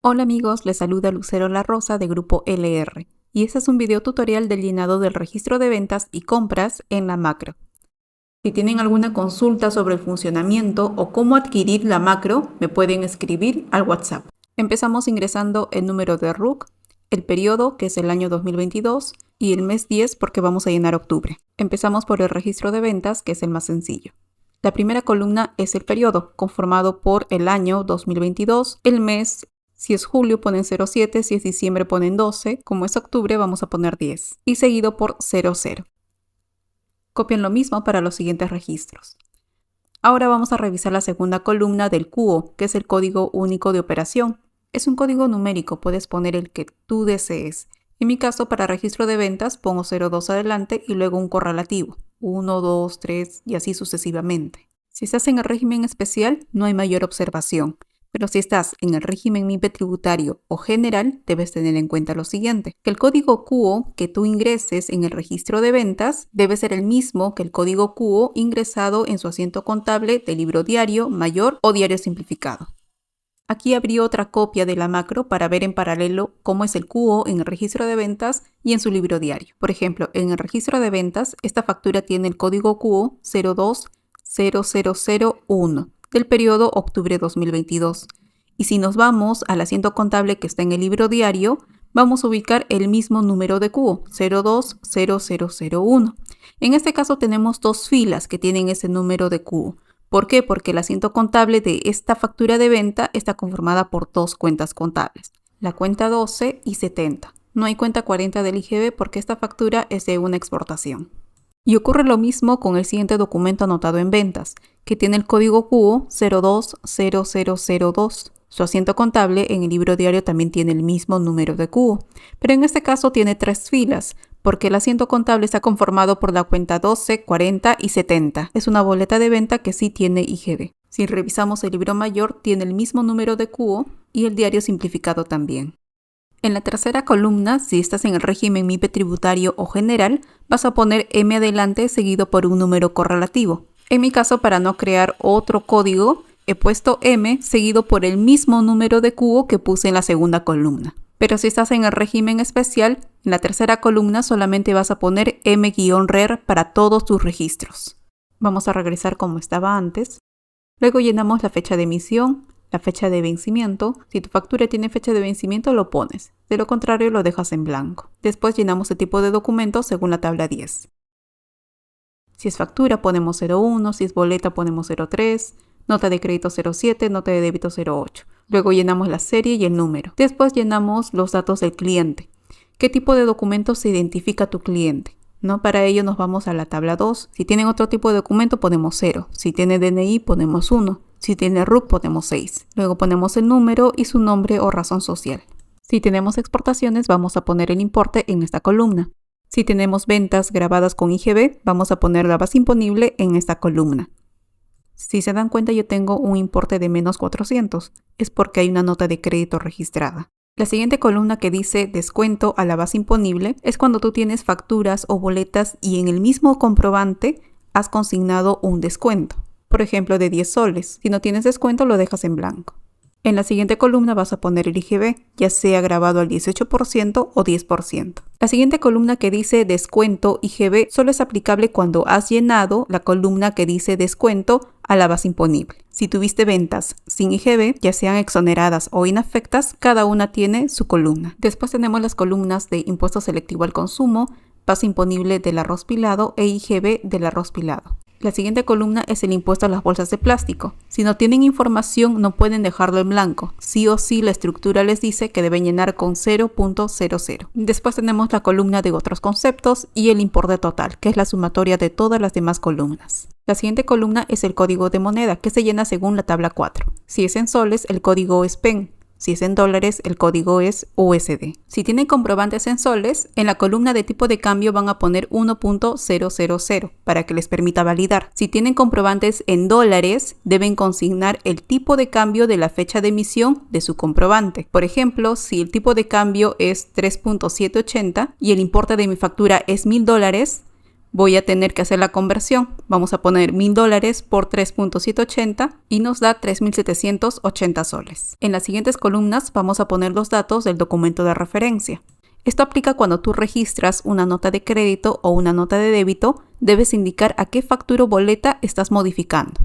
Hola amigos, les saluda Lucero La Rosa de Grupo LR y este es un video tutorial del llenado del registro de ventas y compras en la macro. Si tienen alguna consulta sobre el funcionamiento o cómo adquirir la macro, me pueden escribir al WhatsApp. Empezamos ingresando el número de RUC, el periodo, que es el año 2022, y el mes 10 porque vamos a llenar octubre. Empezamos por el registro de ventas, que es el más sencillo. La primera columna es el periodo, conformado por el año 2022, el mes. Si es julio ponen 07, si es diciembre ponen 12, como es octubre vamos a poner 10 y seguido por 00. Copian lo mismo para los siguientes registros. Ahora vamos a revisar la segunda columna del QO, que es el código único de operación. Es un código numérico, puedes poner el que tú desees. En mi caso, para registro de ventas pongo 02 adelante y luego un correlativo, 1, 2, 3 y así sucesivamente. Si estás en el régimen especial, no hay mayor observación. Pero si estás en el régimen MIPE tributario o general, debes tener en cuenta lo siguiente, que el código QO que tú ingreses en el registro de ventas debe ser el mismo que el código QO ingresado en su asiento contable de libro diario, mayor o diario simplificado. Aquí abrí otra copia de la macro para ver en paralelo cómo es el QO en el registro de ventas y en su libro diario. Por ejemplo, en el registro de ventas, esta factura tiene el código QO 020001. Del periodo octubre 2022. Y si nos vamos al asiento contable que está en el libro diario, vamos a ubicar el mismo número de QO, 020001. En este caso tenemos dos filas que tienen ese número de QO. ¿Por qué? Porque el asiento contable de esta factura de venta está conformada por dos cuentas contables, la cuenta 12 y 70. No hay cuenta 40 del IGB porque esta factura es de una exportación. Y ocurre lo mismo con el siguiente documento anotado en ventas, que tiene el código QO 020002. Su asiento contable en el libro diario también tiene el mismo número de QO, pero en este caso tiene tres filas, porque el asiento contable está conformado por la cuenta 12, 40 y 70. Es una boleta de venta que sí tiene IGB. Si revisamos el libro mayor, tiene el mismo número de QO y el diario simplificado también. En la tercera columna, si estás en el régimen MIPE tributario o general, vas a poner M adelante seguido por un número correlativo. En mi caso, para no crear otro código, he puesto M seguido por el mismo número de QO que puse en la segunda columna. Pero si estás en el régimen especial, en la tercera columna solamente vas a poner M-RER para todos tus registros. Vamos a regresar como estaba antes. Luego llenamos la fecha de emisión, la fecha de vencimiento. Si tu factura tiene fecha de vencimiento, lo pones. De lo contrario, lo dejas en blanco. Después llenamos el tipo de documento según la tabla 10. Si es factura, ponemos 01. Si es boleta, ponemos 03. Nota de crédito 07, nota de débito 08. Luego llenamos la serie y el número. Después llenamos los datos del cliente. ¿Qué tipo de documento se identifica a tu cliente? Para ello nos vamos a la tabla 2. Si tienen otro tipo de documento, ponemos 0. Si tiene DNI, ponemos 1. Si tiene RUC, ponemos 6. Luego ponemos el número y su nombre o razón social. Si tenemos exportaciones, vamos a poner el importe en esta columna. Si tenemos ventas grabadas con IGB, vamos a poner la base imponible en esta columna. Si se dan cuenta, yo tengo un importe de menos 400. Es porque hay una nota de crédito registrada. La siguiente columna que dice descuento a la base imponible es cuando tú tienes facturas o boletas y en el mismo comprobante has consignado un descuento. Por ejemplo, de 10 soles. Si no tienes descuento, lo dejas en blanco. En la siguiente columna vas a poner el IGB, ya sea grabado al 18% o 10%. La siguiente columna que dice descuento IGB solo es aplicable cuando has llenado la columna que dice descuento a la base imponible. Si tuviste ventas sin IGB, ya sean exoneradas o inafectas, cada una tiene su columna. Después tenemos las columnas de impuesto selectivo al consumo, base imponible del arroz pilado e IGB del arroz pilado. La siguiente columna es el impuesto a las bolsas de plástico. Si no tienen información, no pueden dejarlo en blanco. Sí o sí, la estructura les dice que deben llenar con 0.00. Después tenemos la columna de otros conceptos y el importe total, que es la sumatoria de todas las demás columnas. La siguiente columna es el código de moneda, que se llena según la tabla 4. Si es en soles, el código es PEN. Si es en dólares, el código es USD. Si tienen comprobantes en soles, en la columna de tipo de cambio van a poner 1.000 para que les permita validar. Si tienen comprobantes en dólares, deben consignar el tipo de cambio de la fecha de emisión de su comprobante. Por ejemplo, si el tipo de cambio es 3.780 y el importe de mi factura es $1000, voy a tener que hacer la conversión. Vamos a poner $1000 por 3.780 y nos da 3.780 soles. En las siguientes columnas vamos a poner los datos del documento de referencia. Esto aplica cuando tú registras una nota de crédito o una nota de débito, debes indicar a qué factura o boleta estás modificando.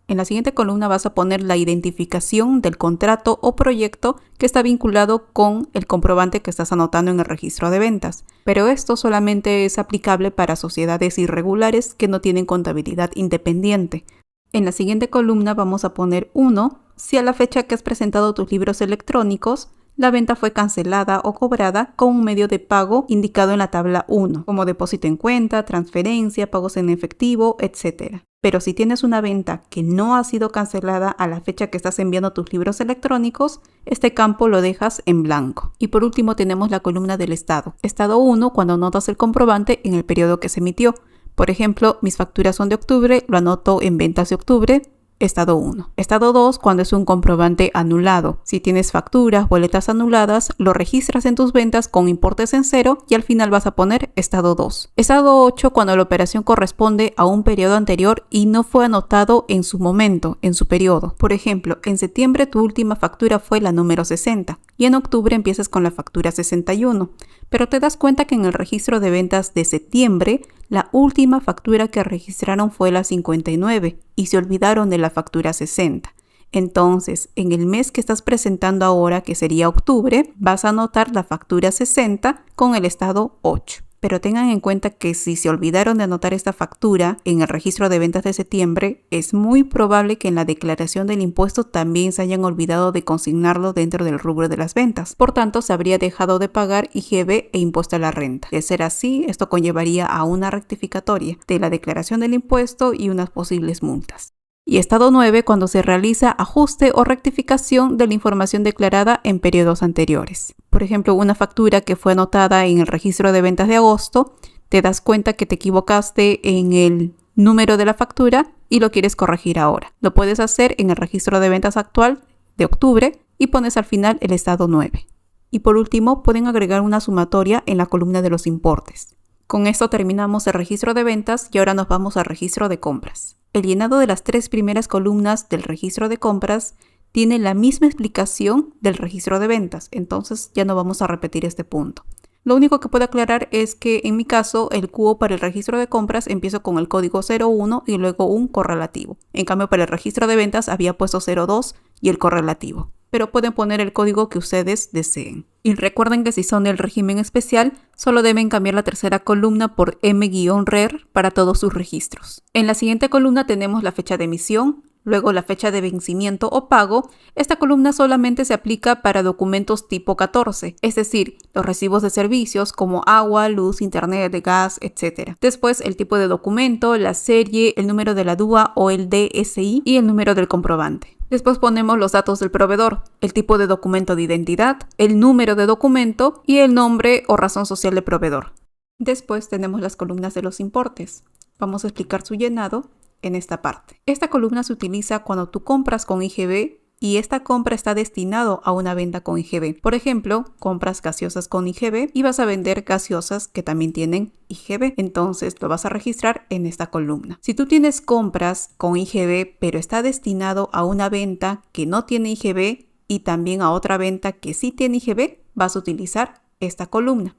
En la siguiente columna vas a poner la identificación del contrato o proyecto que está vinculado con el comprobante que estás anotando en el registro de ventas. Pero esto solamente es aplicable para sociedades irregulares que no tienen contabilidad independiente. En la siguiente columna vamos a poner 1 si a la fecha que has presentado tus libros electrónicos la venta fue cancelada o cobrada con un medio de pago indicado en la tabla 1, como depósito en cuenta, transferencia, pagos en efectivo, etc. Pero si tienes una venta que no ha sido cancelada a la fecha que estás enviando tus libros electrónicos, este campo lo dejas en blanco. Y por último tenemos la columna del estado. Estado 1 cuando anotas el comprobante en el periodo que se emitió. Por ejemplo, mis facturas son de octubre, lo anoto en ventas de octubre. Estado 1. Estado 2 cuando es un comprobante anulado. Si tienes facturas, boletas anuladas, lo registras en tus ventas con importes en cero y al final vas a poner estado 2. Estado 8 cuando la operación corresponde a un periodo anterior y no fue anotado en su momento, en su periodo. Por ejemplo, en septiembre tu última factura fue la número 60 y en octubre empiezas con la factura 61. Pero te das cuenta que en el registro de ventas de septiembre la última factura que registraron fue la 59 y se olvidaron de la factura 60. Entonces, en el mes que estás presentando ahora, que sería octubre, vas a anotar la factura 60 con el estado 8. Pero tengan en cuenta que si se olvidaron de anotar esta factura en el registro de ventas de septiembre, es muy probable que en la declaración del impuesto también se hayan olvidado de consignarlo dentro del rubro de las ventas. Por tanto, se habría dejado de pagar IGB e impuesto a la renta. De ser así, esto conllevaría a una rectificatoria de la declaración del impuesto y unas posibles multas. Y estado 9 cuando se realiza ajuste o rectificación de la información declarada en periodos anteriores. Por ejemplo, una factura que fue anotada en el registro de ventas de agosto, te das cuenta que te equivocaste en el número de la factura y lo quieres corregir ahora. Lo puedes hacer en el registro de ventas actual de octubre y pones al final el estado 9. Y por último, pueden agregar una sumatoria en la columna de los importes. Con esto terminamos el registro de ventas y ahora nos vamos al registro de compras. El llenado de las 3 primeras columnas del registro de compras tiene la misma explicación del registro de ventas, entonces ya no vamos a repetir este punto. Lo único que puedo aclarar es que en mi caso el cubo para el registro de compras empiezo con el código 01 y luego un correlativo. En cambio para el registro de ventas había puesto 02 y el correlativo. Pero pueden poner el código que ustedes deseen. Y recuerden que si son del régimen especial, solo deben cambiar la tercera columna por M-RER para todos sus registros. En la siguiente columna tenemos la fecha de emisión, luego la fecha de vencimiento o pago. Esta columna solamente se aplica para documentos tipo 14, es decir, los recibos de servicios como agua, luz, internet, gas, etc. Después el tipo de documento, la serie, el número de la DUA o el DSI y el número del comprobante. Después ponemos los datos del proveedor, el tipo de documento de identidad, el número de documento y el nombre o razón social del proveedor. Después tenemos las columnas de los importes. Vamos a explicar su llenado en esta parte. Esta columna se utiliza cuando tú compras con IGB y esta compra está destinado a una venta con IGB. Por ejemplo, compras gaseosas con IGB y vas a vender gaseosas que también tienen IGB. Entonces lo vas a registrar en esta columna. Si tú tienes compras con IGB pero está destinado a una venta que no tiene IGB y también a otra venta que sí tiene IGB, vas a utilizar esta columna.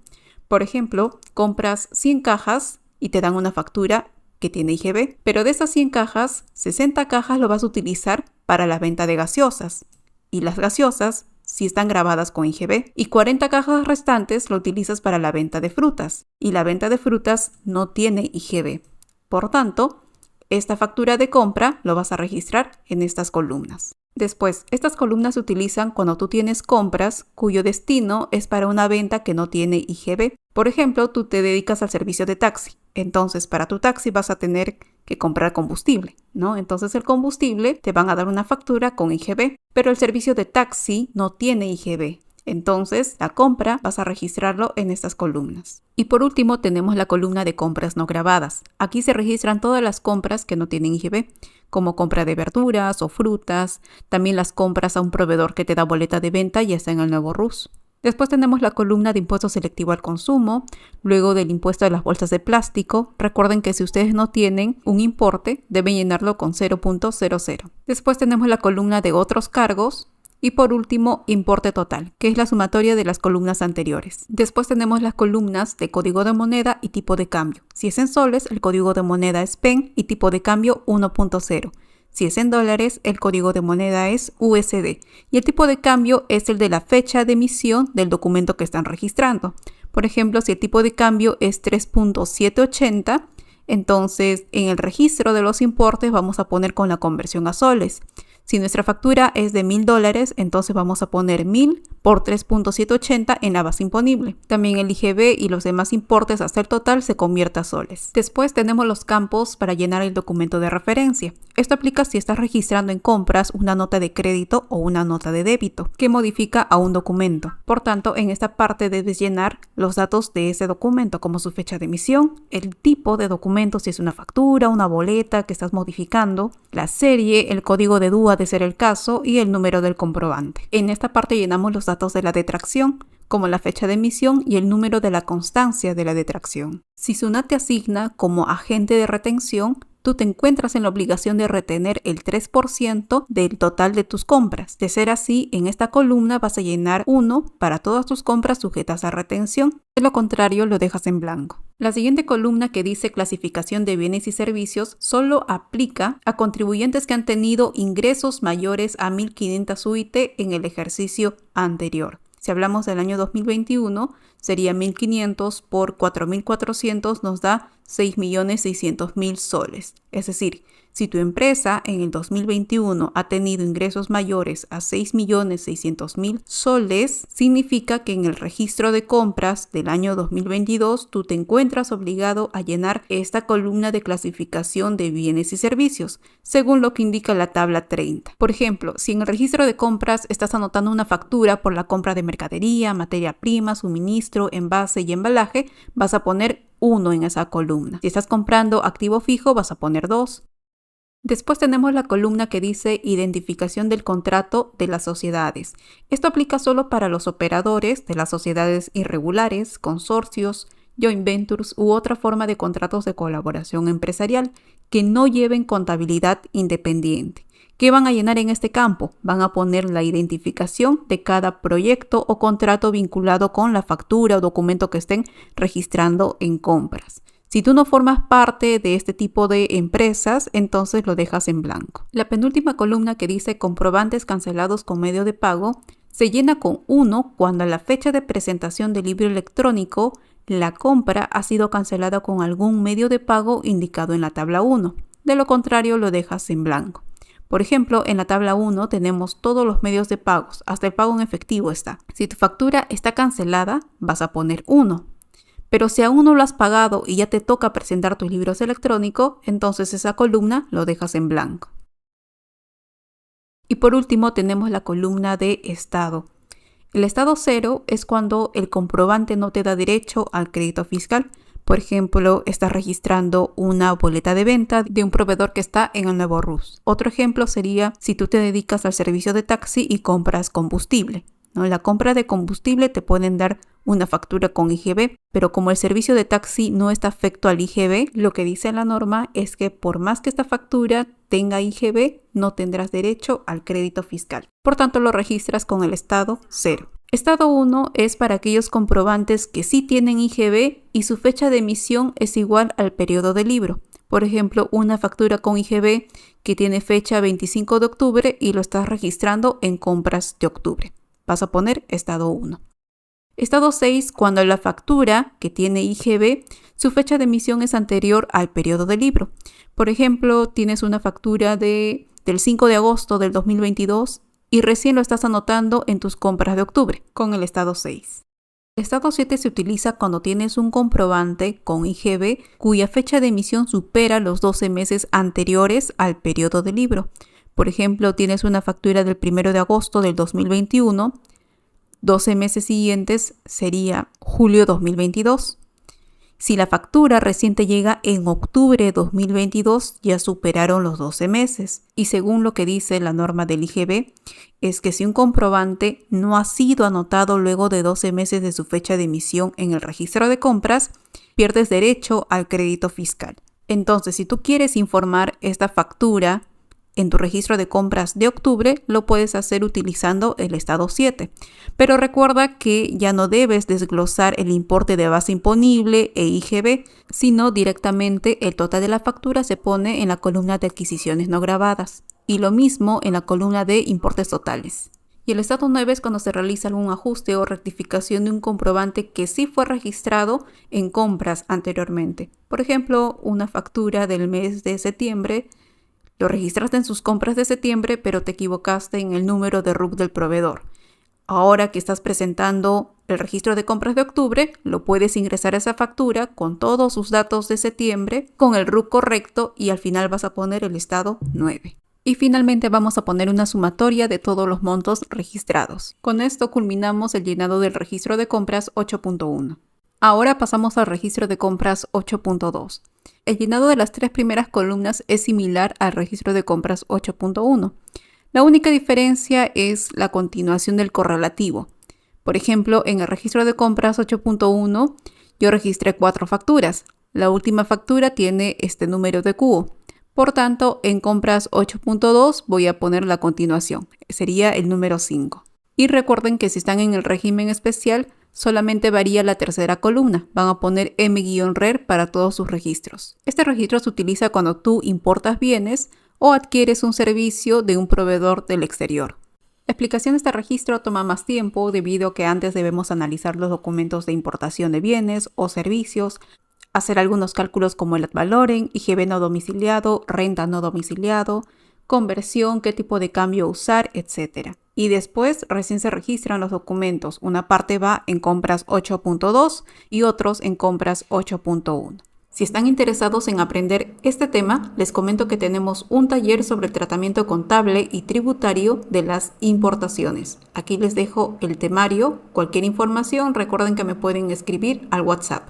Por ejemplo, compras 100 cajas y te dan una factura que tiene IGB, pero de esas 100 cajas, 60 cajas lo vas a utilizar para la venta de gaseosas y las gaseosas sí están grabadas con IGB y 40 cajas restantes lo utilizas para la venta de frutas y la venta de frutas no tiene IGB. Por tanto, esta factura de compra lo vas a registrar en estas columnas. Después, estas columnas se utilizan cuando tú tienes compras cuyo destino es para una venta que no tiene IGB. Por ejemplo, tú te dedicas al servicio de taxi. Entonces, para tu taxi vas a tener que comprar combustible, ¿no? Entonces, el combustible te van a dar una factura con IGB, pero el servicio de taxi no tiene IGB. Entonces, la compra vas a registrarlo en estas columnas. Y por último, tenemos la columna de compras no grabadas. Aquí se registran todas las compras que no tienen IGB, como compra de verduras o frutas, también las compras a un proveedor que te da boleta de venta ya está en el nuevo RUS. Después tenemos la columna de impuesto selectivo al consumo, luego del impuesto de las bolsas de plástico. Recuerden que si ustedes no tienen un importe, deben llenarlo con 0.00. Después tenemos la columna de otros cargos. Y por último, importe total, que es la sumatoria de las columnas anteriores. Después tenemos las columnas de código de moneda y tipo de cambio. Si es en soles, el código de moneda es PEN y tipo de cambio 1.0. Si es en dólares, el código de moneda es USD. Y el tipo de cambio es el de la fecha de emisión del documento que están registrando. Por ejemplo, si el tipo de cambio es 3.780, entonces en el registro de los importes vamos a poner con la conversión a soles. Si nuestra factura es de $1000, entonces vamos a poner 1000 por 3.780 en la base imponible. También el IGB y los demás importes hasta el total se convierte a soles. Después tenemos los campos para llenar el documento de referencia. Esto aplica si estás registrando en compras una nota de crédito o una nota de débito que modifica a un documento. Por tanto, en esta parte debes llenar los datos de ese documento, como su fecha de emisión, el tipo de documento, si es una factura, una boleta que estás modificando, la serie, el código de DUA de ser el caso y el número del comprobante. En esta parte llenamos los datos de la detracción, como la fecha de emisión y el número de la constancia de la detracción. Si SUNAT te asigna como agente de retención, tú te encuentras en la obligación de retener el 3% del total de tus compras. De ser así, en esta columna vas a llenar 1 para todas tus compras sujetas a retención. De lo contrario, lo dejas en blanco. La siguiente columna, que dice clasificación de bienes y servicios, solo aplica a contribuyentes que han tenido ingresos mayores a 1.500 UIT en el ejercicio anterior. Si hablamos del año 2021, sería 1.500 por 4.400 nos da 6.600.000 soles. Es decir, si tu empresa en el 2021 ha tenido ingresos mayores a 6.600.000 soles, significa que en el registro de compras del año 2022 tú te encuentras obligado a llenar esta columna de clasificación de bienes y servicios, según lo que indica la tabla 30. Por ejemplo, si en el registro de compras estás anotando una factura por la compra de mercadería, materia prima, suministro, envase y embalaje, vas a poner 1 en esa columna. Si estás comprando activo fijo, vas a poner 2. Después tenemos la columna que dice identificación del contrato de las sociedades. Esto aplica solo para los operadores de las sociedades irregulares, consorcios, joint ventures u otra forma de contratos de colaboración empresarial que no lleven contabilidad independiente. ¿Qué van a llenar en este campo? Van a poner la identificación de cada proyecto o contrato vinculado con la factura o documento que estén registrando en compras. Si tú no formas parte de este tipo de empresas, entonces lo dejas en blanco. La penúltima columna, que dice comprobantes cancelados con medio de pago, se llena con 1 cuando a la fecha de presentación del libro electrónico la compra ha sido cancelada con algún medio de pago indicado en la tabla 1. De lo contrario, lo dejas en blanco. Por ejemplo, en la tabla 1 tenemos todos los medios de pagos, hasta el pago en efectivo está. Si tu factura está cancelada, vas a poner 1. Pero si aún no lo has pagado y ya te toca presentar tus libros electrónicos, entonces esa columna lo dejas en blanco. Y por último tenemos la columna de estado. El estado 0 es cuando el comprobante no te da derecho al crédito fiscal. Por ejemplo, estás registrando una boleta de venta de un proveedor que está en el nuevo RUS. Otro ejemplo sería si tú te dedicas al servicio de taxi y compras combustible. En la compra de combustible te pueden dar una factura con IGB, pero como el servicio de taxi no está afecto al IGB, lo que dice la norma es que por más que esta factura tenga IGB, no tendrás derecho al crédito fiscal. Por tanto, lo registras con el estado 0. Estado 1 es para aquellos comprobantes que sí tienen IGB y su fecha de emisión es igual al periodo del libro. Por ejemplo, una factura con IGB que tiene fecha 25 de octubre y lo estás registrando en compras de octubre. Vas a poner estado 1. Estado 6, cuando la factura que tiene IGB, su fecha de emisión es anterior al periodo del libro. Por ejemplo, tienes una factura del 5 de agosto del 2022 y recién lo estás anotando en tus compras de octubre, con el estado 6. El estado 7 se utiliza cuando tienes un comprobante con IGB cuya fecha de emisión supera los 12 meses anteriores al periodo del libro. Por ejemplo, tienes una factura del 1 de agosto del 2021, 12 meses siguientes sería julio 2022. Si la factura reciente llega en octubre de 2022, ya superaron los 12 meses. Y según lo que dice la norma del IGB, es que si un comprobante no ha sido anotado luego de 12 meses de su fecha de emisión en el registro de compras, pierdes derecho al crédito fiscal. Entonces, si tú quieres informar esta factura en tu registro de compras de octubre, lo puedes hacer utilizando el estado 7. Pero recuerda que ya no debes desglosar el importe de base imponible e IGB, sino directamente el total de la factura se pone en la columna de adquisiciones no gravadas y lo mismo en la columna de importes totales. Y el estado 9 es cuando se realiza algún ajuste o rectificación de un comprobante que sí fue registrado en compras anteriormente. Por ejemplo, una factura del mes de septiembre. Lo registraste en sus compras de septiembre, pero te equivocaste en el número de RUC del proveedor. Ahora que estás presentando el registro de compras de octubre, lo puedes ingresar a esa factura con todos sus datos de septiembre, con el RUC correcto y al final vas a poner el estado 9. Y finalmente vamos a poner una sumatoria de todos los montos registrados. Con esto culminamos el llenado del registro de compras 8.1. Ahora pasamos al registro de compras 8.2. El llenado de las 3 primeras columnas es similar al registro de compras 8.1. La única diferencia es la continuación del correlativo. Por ejemplo, en el registro de compras 8.1 yo registré 4 facturas. La última factura tiene este número de cubo. Por tanto, en compras 8.2 voy a poner la continuación. Sería el número 5. Y recuerden que si están en el régimen especial, solamente varía la tercera columna. Van a poner M-RER para todos sus registros. Este registro se utiliza cuando tú importas bienes o adquieres un servicio de un proveedor del exterior. La explicación de este registro toma más tiempo debido a que antes debemos analizar los documentos de importación de bienes o servicios, hacer algunos cálculos como el ad valorem, IGB no domiciliado, renta no domiciliado, conversión, qué tipo de cambio usar, etc. Y después recién se registran los documentos. Una parte va en compras 8.2 y otros en compras 8.1. Si están interesados en aprender este tema, les comento que tenemos un taller sobre el tratamiento contable y tributario de las importaciones. Aquí les dejo el temario. Cualquier información, recuerden que me pueden escribir al WhatsApp.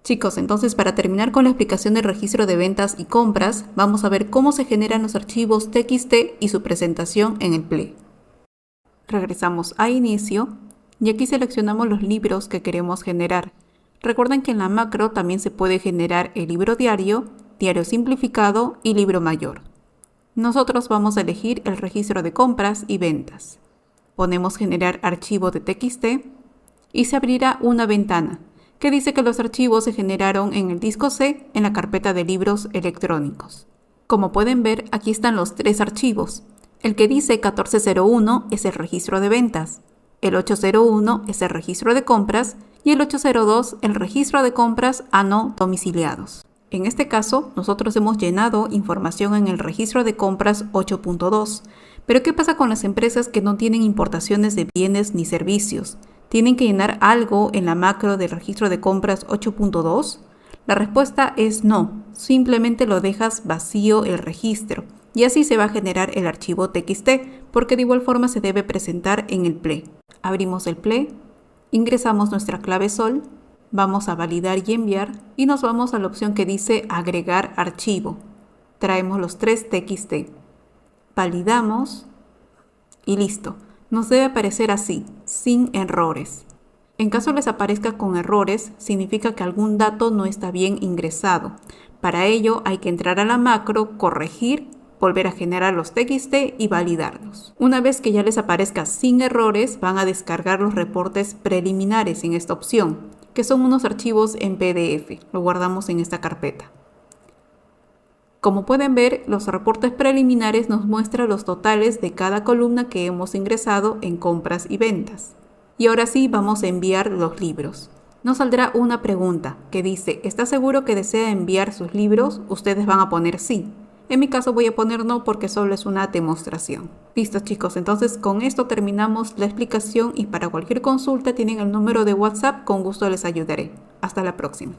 Chicos, entonces para terminar con la explicación del registro de ventas y compras, vamos a ver cómo se generan los archivos TXT y su presentación en el PLE. Regresamos a inicio y aquí seleccionamos los libros que queremos generar. Recuerden que en la macro también se puede generar el libro diario, diario simplificado y libro mayor. Nosotros vamos a elegir el registro de compras y ventas. Ponemos generar archivo de TXT y se abrirá una ventana que dice que los archivos se generaron en el disco C en la carpeta de libros electrónicos. Como pueden ver, aquí están los 3 archivos. El que dice 1401 es el registro de ventas, el 801 es el registro de compras y el 802 el registro de compras a no domiciliados. En este caso, nosotros hemos llenado información en el registro de compras 8.2. Pero ¿qué pasa con las empresas que no tienen importaciones de bienes ni servicios? ¿Tienen que llenar algo en la macro del registro de compras 8.2? La respuesta es no, simplemente lo dejas vacío el registro y así se va a generar el archivo TXT porque de igual forma se debe presentar en el PLE. Abrimos el PLE, ingresamos nuestra clave SOL, vamos a validar y enviar y nos vamos a la opción que dice agregar archivo. Traemos los 3 TXT, validamos y listo. Nos debe aparecer así, sin errores. En caso les aparezca con errores, significa que algún dato no está bien ingresado. Para ello hay que entrar a la macro, corregir, volver a generar los TXT y validarlos. Una vez que ya les aparezca sin errores, van a descargar los reportes preliminares en esta opción, que son unos archivos en PDF. Lo guardamos en esta carpeta. Como pueden ver, los reportes preliminares nos muestran los totales de cada columna que hemos ingresado en compras y ventas. Y ahora sí vamos a enviar los libros. Nos saldrá una pregunta que dice, ¿está seguro que desea enviar sus libros? Ustedes van a poner sí. En mi caso voy a poner no porque solo es una demostración. Listo chicos, entonces con esto terminamos la explicación y para cualquier consulta tienen el número de WhatsApp, con gusto les ayudaré. Hasta la próxima.